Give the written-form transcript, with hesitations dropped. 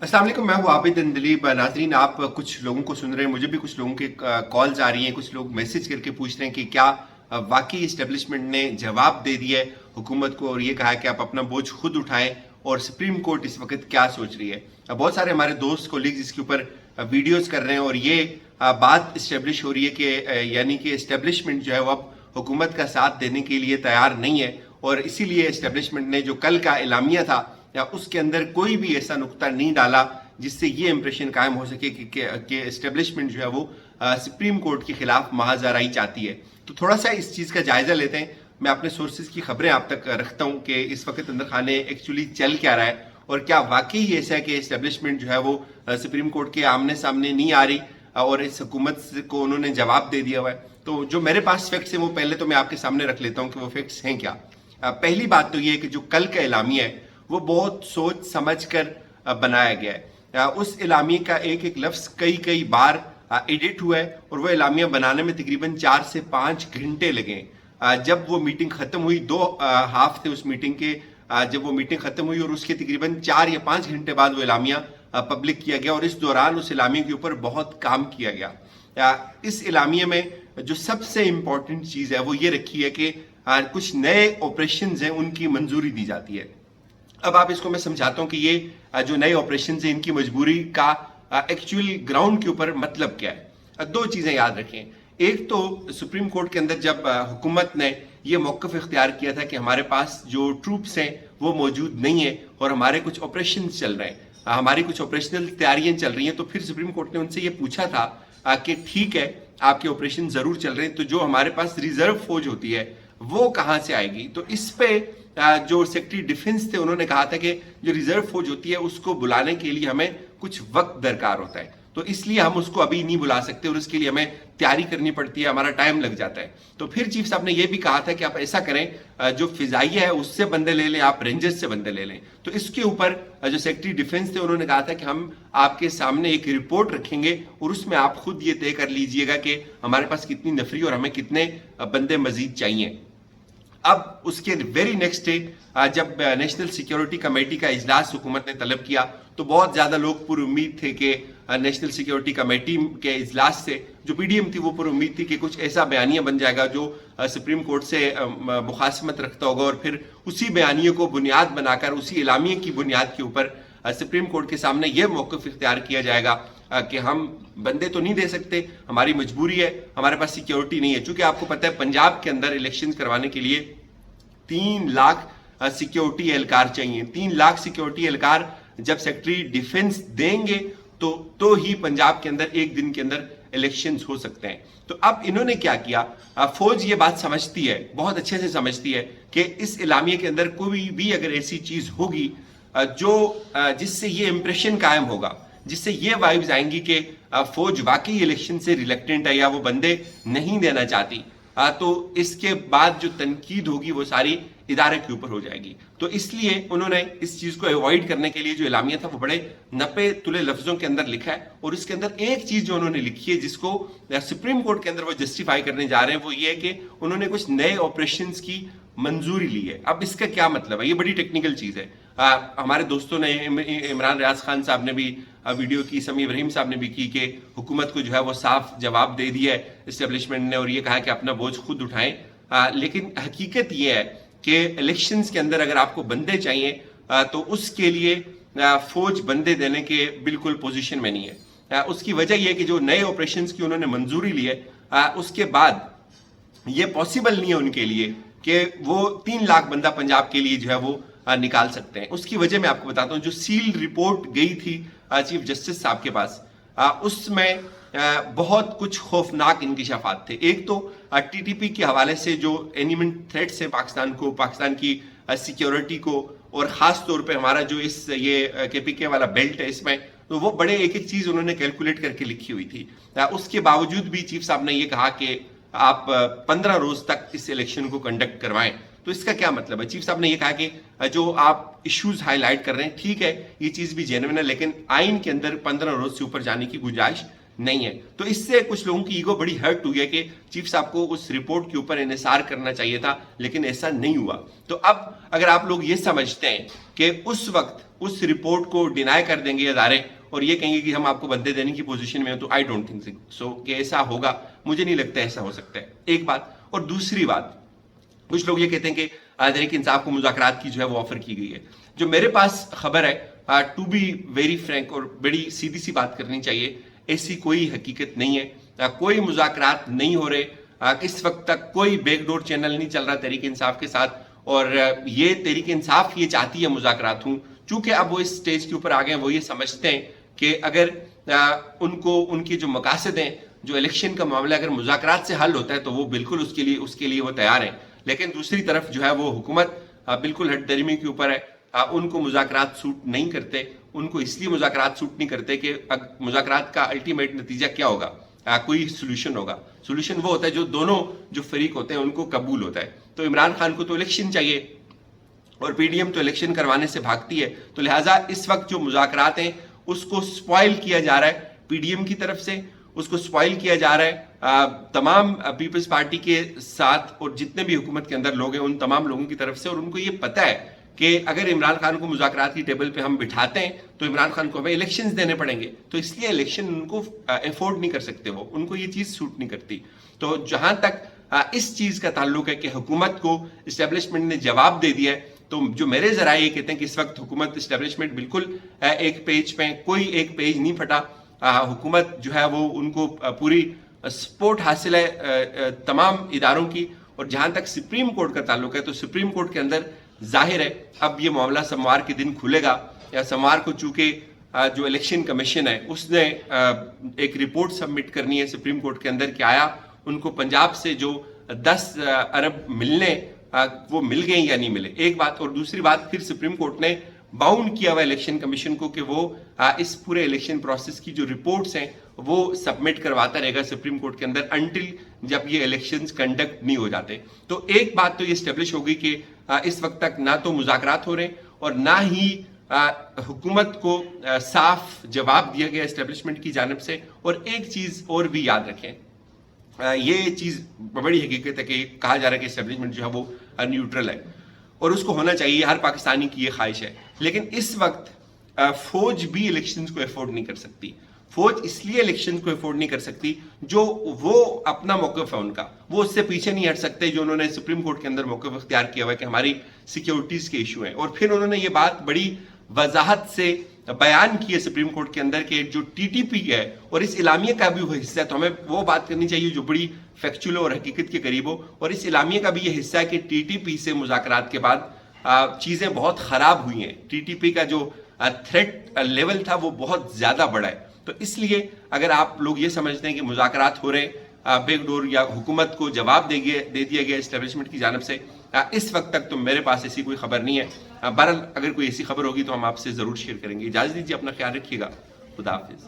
अस्सलाम वालेकुम, मैं हूँ आबिद अंदलीब। नाजरीन, आप कुछ लोगों को सुन रहे हैं, मुझे भी कुछ लोगों के कॉल्स आ रही हैं, कुछ लोग मैसेज करके पूछ रहे हैं कि क्या वाकई इस्टेब्लिशमेंट ने जवाब दे दिया है हुकूमत को और ये कहा है कि आप अपना बोझ खुद उठाएं, और सुप्रीम कोर्ट इस वक्त क्या सोच रही है। बहुत सारे हमारे दोस्त कोलीग्स इसके ऊपर वीडियोस कर रहे हैं और ये बात इस्टेब्लिश हो रही है कि यानी कि इस्टेब्लिशमेंट जो है वो अब हुकूमत का साथ देने के लिए तैयार नहीं है, और इसीलिए इस्टेब्लिशमेंट ने जो कल का एलामिया था या उसके अंदर कोई भी ऐसा नुक्ता नहीं डाला जिससे ये इंप्रेशन कायम हो सके कि एस्टेब्लिशमेंट जो है वो सुप्रीम कोर्ट के खिलाफ महाजराई चाहती है। तो थोड़ा सा इस चीज़ का जायजा लेते हैं। मैं अपने सोर्सेज की खबरें आप तक रखता हूँ कि इस वक्त अंदर खाने एक्चुअली चल क्या रहा है और क्या वाकई ऐसा है कि एस्टेब्लिशमेंट जो है वो सुप्रीम कोर्ट के आमने सामने नहीं आ रही और इस हुकूमत को उन्होंने जवाब दे दिया हुआ है। तो जो मेरे पास फैक्ट्स हैं वो पहले तो मैं आपके सामने रख लेता हूँ कि वो फैक्ट्स हैं क्या। पहली बात तो ये है कि जो कल का एलामिया है वो बहुत सोच समझ कर बनाया गया है। उस एलामिया का एक एक लफ्ज कई कई बार एडिट हुआ है और वो एलामिया बनाने में तकरीबन 4 से 5 घंटे लगे। जब वो मीटिंग खत्म हुई, 2 हाफ थे उस मीटिंग के, जब वो मीटिंग खत्म हुई और उसके तकरीबन 4 या 5 घंटे बाद वो एलामिया पब्लिक किया गया और इस दौरान उस एलामिया के ऊपर बहुत काम किया गया। इस एलामिया में जो सबसे इम्पोर्टेंट चीज़ है वो ये रखी है कि कुछ नए ऑपरेशंस हैं उनकी मंजूरी दी जाती है। अब आप इसको मैं समझाता हूं कि ये जो नए ऑपरेशन है इनकी मजबूरी का एक्चुअल ग्राउंड के ऊपर मतलब क्या है। 2 चीजें याद रखें। एक तो सुप्रीम कोर्ट के अंदर जब हुकूमत ने ये मौक़िफ़ इख्तियार किया था कि हमारे पास जो ट्रूप्स हैं वो मौजूद नहीं है और हमारे कुछ ऑपरेशन चल रहे हैं, हमारी कुछ ऑपरेशनल तैयारियां चल रही हैं, तो फिर सुप्रीम कोर्ट ने उनसे ये पूछा था कि ठीक है आपके ऑपरेशन जरूर चल रहे हैं, तो जो हमारे पास रिजर्व फौज होती है वो कहाँ से आएगी। तो इस पे जो सेक्रेटरी डिफेंस थे उन्होंने कहा था कि जो रिजर्व फौज होती है उसको बुलाने के लिए हमें कुछ वक्त दरकार होता है, तो इसलिए हम उसको अभी नहीं बुला सकते और उसके लिए हमें तैयारी करनी पड़ती है, हमारा टाइम लग जाता है। तो फिर चीफ साहब ने यह भी कहा था कि आप ऐसा करें, जो फिजाइया है उससे बंदे ले लें, आप रेंजर्स से बंदे ले लें। तो इसके ऊपर जो सेक्रेटरी डिफेंस थे उन्होंने कहा था कि हम आपके सामने एक रिपोर्ट रखेंगे और उसमें आप खुद ये तय कर लीजिएगा कि हमारे पास कितनी नफरी और हमें कितने बंदे मजीद चाहिए। अब उसके वेरी नेक्स्ट डे जब नेशनल सिक्योरिटी कमेटी का इजलास हुकूमत ने तलब किया तो बहुत ज्यादा लोग पुर उम्मीद थे कि नेशनल सिक्योरिटी कमेटी के इजलास से जो पीडीएम थी वो पुर उम्मीद थी कि कुछ ऐसा बयानिया बन जाएगा जो सुप्रीम कोर्ट से मुखासमत रखता होगा और फिर उसी बयानिए को बुनियाद बनाकर उसी एलामिया की बुनियाद के ऊपर सुप्रीम कोर्ट के सामने यह मौक़िफ़ इख्तियार किया जाएगा कि हम बंदे तो नहीं दे सकते, हमारी मजबूरी है, हमारे पास सिक्योरिटी नहीं है। चूंकि आपको पता है पंजाब के अंदर इलेक्शन करवाने के लिए 3 लाख सिक्योरिटी एहलकार चाहिए। 3 लाख सिक्योरिटी एहलकार जब सेक्रेटरी डिफेंस देंगे तो ही पंजाब के अंदर एक दिन के अंदर इलेक्शंस हो सकते हैं। तो अब इन्होंने क्या किया, फौज ये बात समझती है, बहुत अच्छे से समझती है कि इस इलामिया के अंदर कोई भी अगर ऐसी चीज होगी जो जिससे ये इंप्रेशन कायम होगा, जिससे ये वाइब्स आएंगी कि फौज वाकई इलेक्शन से रिलेक्टेंट है या वो बंदे नहीं देना चाहती, तो इसके बाद जो तनकीद होगी वो सारी इदारे के ऊपर हो जाएगी। तो इसलिए उन्होंने इस चीज को अवॉइड करने के लिए जो एलामिया था वो बड़े नपे तुले लफ्जों के अंदर लिखा है और इसके अंदर एक चीज जो उन्होंने लिखी है जिसको सुप्रीम कोर्ट के अंदर वो जस्टिफाई करने जा रहे हैं वो ये है कि उन्होंने कुछ नए ऑपरेशंस की मंजूरी ली है। अब इसका क्या मतलब है, ये बड़ी टेक्निकल चीज है। हमारे दोस्तों ने इमरान रियाज खान साहब ने भी वीडियो की, समी इब्राहिम साहब ने भी की कि हुकूमत को जो है वो साफ जवाब दे दिया है इस्टेब्लिशमेंट ने और ये कहा कि अपना बोझ खुद उठाएं। लेकिन हकीकत ये है कि इलेक्शंस के अंदर अगर आपको बंदे चाहिए तो उसके लिए फौज बंदे देने के बिल्कुल पोजीशन में नहीं है। उसकी वजह यह है कि जो नए ऑपरेशंस की उन्होंने मंजूरी ली है उसके बाद ये पॉसिबल नहीं है उनके लिए कि वो 3 लाख बंदा पंजाब के लिए जो है वो निकाल सकते हैं। उसकी वजह मैं आपको बताता हूँ, जो सील रिपोर्ट गई थी चीफ जस्टिस साहब के पास उसमें बहुत कुछ खौफनाक इंकिशाफात थे। एक तो टीटीपी के हवाले से जो एनिमेंट थ्रेट्स है पाकिस्तान को, पाकिस्तान की सिक्योरिटी को, और खास तौर पे हमारा जो इस ये केपीके वाला बेल्ट है इसमें, तो वो बड़े एक एक चीज उन्होंने कैलकुलेट करके लिखी हुई थी। उसके बावजूद भी चीफ साहब ने ये कहा कि आप 15 रोज तक इस इलेक्शन को कंडक्ट करवाएं। तो इसका क्या मतलब है, चीफ साहब ने ये कहा कि जो आप इश्यूज हाईलाइट कर रहे हैं ठीक है ये चीज भी जेन्युइन है, लेकिन आइन के अंदर 15 रोज से ऊपर जाने की गुंजाइश नहीं है। तो इससे कुछ लोगों की ईगो बड़ी हर्ट हुई है कि चीफ साहब को उस रिपोर्ट के ऊपर इन्हिसार करना चाहिए था, लेकिन ऐसा नहीं हुआ। तो अब अगर आप लोग ये समझते हैं कि اس رپورٹ کو ڈینائی کر دیں گے ادارے اور یہ کہیں گے کہ ہم آپ کو بندے دینے کی پوزیشن میں ہیں، تو آئی ڈونٹ تھنک سو کہ ایسا ہوگا، مجھے نہیں لگتا ایسا ہو سکتا ہے، ایک بات۔ اور دوسری بات، کچھ لوگ یہ کہتے ہیں کہ تحریک انصاف کو مذاکرات کی جو ہے وہ آفر کی گئی ہے۔ جو میرے پاس خبر ہے، ٹو بی ویری فرینک اور بڑی سیدھی سی بات کرنی چاہیے، ایسی کوئی حقیقت نہیں ہے، کوئی مذاکرات نہیں ہو رہے، اس وقت تک کوئی بیک ڈور چینل نہیں چل رہا تحریک انصاف کے ساتھ، اور یہ تحریک انصاف یہ چاہتی ہے مذاکرات ہوں، چونکہ اب وہ اس سٹیج کے اوپر آ گئے ہیں، وہ یہ سمجھتے ہیں کہ اگر ان کو ان کی جو مقاصد ہیں، جو الیکشن کا معاملہ اگر مذاکرات سے حل ہوتا ہے تو وہ بالکل اس کے لیے وہ تیار ہیں۔ لیکن دوسری طرف جو ہے وہ حکومت بالکل ہٹ درمی کے اوپر ہے، ان کو مذاکرات سوٹ نہیں کرتے، ان کو اس لیے مذاکرات سوٹ نہیں کرتے کہ مذاکرات کا الٹیمیٹ نتیجہ کیا ہوگا، کوئی سولوشن ہوگا۔ سولوشن وہ ہوتا ہے جو دونوں جو فریق ہوتے ہیں ان کو قبول ہوتا ہے۔ تو عمران خان کو تو الیکشن چاہیے اور پی ڈی ایم تو الیکشن کروانے سے بھاگتی ہے، تو لہٰذا اس وقت جو مذاکرات ہیں اس کو سپوائل کیا جا رہا ہے پی ڈی ایم کی طرف سے، اس کو سپوائل کیا جا رہا ہے تمام پیپلز پارٹی کے ساتھ اور جتنے بھی حکومت کے اندر لوگ ہیں ان تمام لوگوں کی طرف سے، اور ان کو یہ پتہ ہے کہ اگر عمران خان کو مذاکرات کی ٹیبل پہ ہم بٹھاتے ہیں تو عمران خان کو ہمیں الیکشنز دینے پڑیں گے، تو اس لیے الیکشن ان کو افورڈ نہیں کر سکتے، وہ ان کو یہ چیز سوٹ نہیں کرتی۔ تو جہاں تک اس چیز کا تعلق ہے کہ حکومت کو اسٹیبلشمنٹ نے جواب دے دیا ہے، تو جو میرے ذرائع یہ کہتے ہیں کہ اس وقت حکومت اسٹیبلشمنٹ بالکل ایک پیج پہ، کوئی ایک پیج نہیں پھٹا، حکومت جو ہے وہ ان کو پوری سپورٹ حاصل ہے تمام اداروں کی۔ اور جہاں تک سپریم کورٹ کا تعلق ہے تو سپریم کورٹ کے اندر ظاہر ہے اب یہ معاملہ سوموار کے دن کھلے گا، یا سوموار کو چونکہ جو الیکشن کمیشن ہے اس نے ایک رپورٹ سبمٹ کرنی ہے سپریم کورٹ کے اندر کہ آیا ان کو پنجاب سے جو 10 ارب ملنے وہ مل گئے یا نہیں ملے، ایک بات۔ اور دوسری بات، پھر سپریم کورٹ نے باؤنڈ کیا ہوا الیکشن کمیشن کو کہ وہ اس پورے الیکشن پروسیس کی جو رپورٹس ہیں وہ سبمٹ کرواتا رہے گا سپریم کورٹ کے اندر انٹل جب یہ الیکشنز کنڈکٹ نہیں ہو جاتے۔ تو ایک بات تو یہ اسٹیبلش ہو گئی کہ اس وقت تک نہ تو مذاکرات ہو رہے اور نہ ہی حکومت کو صاف جواب دیا گیا اسٹیبلشمنٹ کی جانب سے۔ اور ایک چیز اور بھی یاد رکھیں، یہ چیز بڑی حقیقت ہے کہ کہا جا رہا ہے کہ اسٹیبلشمنٹ جو ہے وہ نیوٹرل ہے، اور اس کو ہونا چاہیے، ہر پاکستانی کی یہ خواہش ہے۔ لیکن اس وقت فوج بھی الیکشنز کو افورڈ نہیں کر سکتی، فوج اس لیے الیکشن کو افورڈ نہیں کر سکتی جو وہ اپنا موقف ہے ان کا، وہ اس سے پیچھے نہیں ہٹ سکتے جو انہوں نے سپریم کورٹ کے اندر موقف اختیار کیا ہوا ہے کہ ہماری سیکیورٹیز کے ایشو ہیں۔ اور پھر انہوں نے یہ بات بڑی وضاحت سے بیان کی ہے سپریم کورٹ کے اندر کہ جو ٹی ٹی پی ہے اور اس اعلامیہ کا بھی وہ حصہ ہے، تو ہمیں وہ بات کرنی چاہیے جو بڑی فیکچول اور حقیقت کے قریب ہو، اور اس اعلامیہ کا بھی یہ حصہ ہے کہ ٹی ٹی پی سے مذاکرات کے بعد چیزیں بہت خراب ہوئی ہیں، ٹی ٹی پی کا جو تھریٹ لیول تھا وہ بہت زیادہ بڑا ہے۔ تو اس لیے اگر آپ لوگ یہ سمجھتے ہیں کہ مذاکرات ہو رہے بیک ڈور یا حکومت کو جواب دے دیا گیا اسٹیبلشمنٹ کی جانب سے، اس وقت تک تو میرے پاس ایسی کوئی خبر نہیں ہے۔ بہرحال اگر کوئی ایسی خبر ہوگی تو ہم آپ سے ضرور شیئر کریں گے۔ اجازت دیجیے، اپنا خیال رکھیے گا، خدا حافظ۔